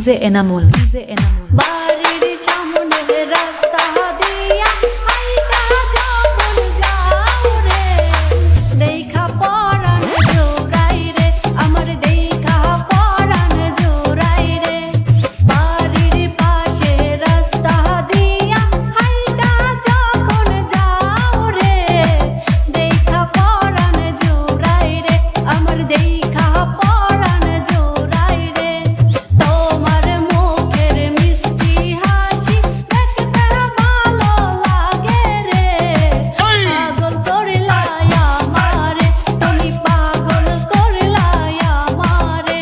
DJ Enamul বাড়ির সামনে রাস্তা দিয়া হাইটা যখন যাও রে, দেখা পরাণ জোড়াই রে, আমার দেখা পরাণ জোড়াই রে। বাড়ির পাশে রাস্তা দিয়া হাইটা যখন যাও রে, দেখা পরাণ জোড়াই রে, আমার দেখা পরাণ জোড়াই রে। তোমার মুখের মিষ্টি হাসি দেখতে ভালো লাগে রে, পাগল করলাই আমারে, তুমি পাগল করলাই আমারে।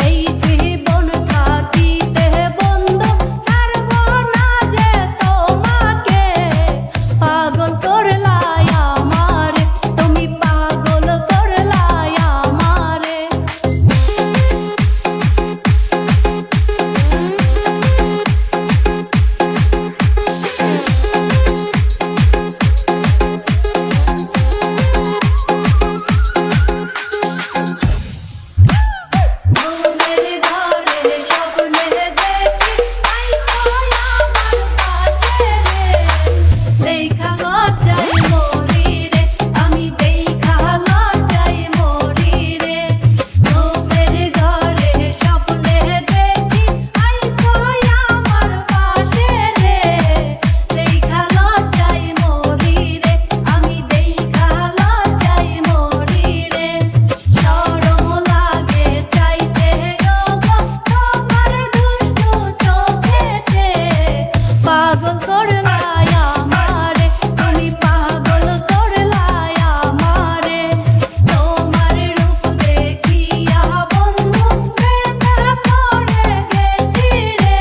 এই জীবন থাকিতে বন্ধু ছাড়বো না যে তোমাকে, পাগল করলাই আমারে, তুমি পাগল করলাই আমারে। ঘুমের ঘরে স্বপ্নে দেখি আইছো আমার পাশে রে, দেখা লজ্জায় মরি রে, আমি দেখা লজ্জায় মরি রে। ঘুমের ঘরে স্বপ্নে দেখি আইছো আমার পাশে রে, দেখা লজ্জায় মরি রে, আমি দেখা লজ্জায় মরি রে। শরম লাগে চাইতে ওগো তোমার দুষ্টু চোখেতে, পাগল করলাই আমারে, তুমি পাগল করলাই আমারে। তোমার রূপ দেখিয়া বন্ধু প্রেমে পড়ে গেছি রে,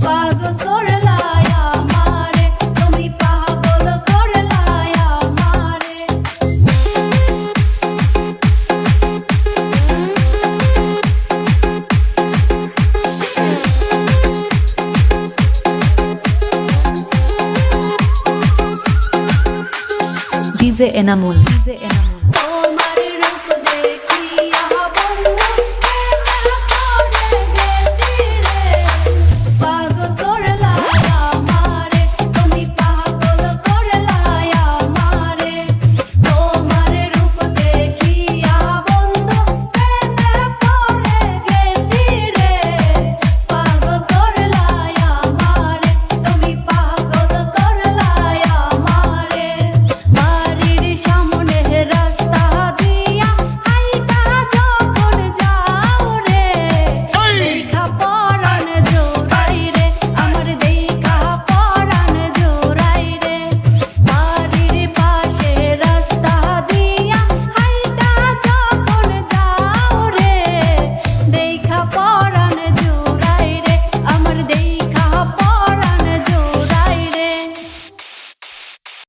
পাগল করলাই আমারে, তুমি পাগল করলাই আমারে। ডিজে এনামুল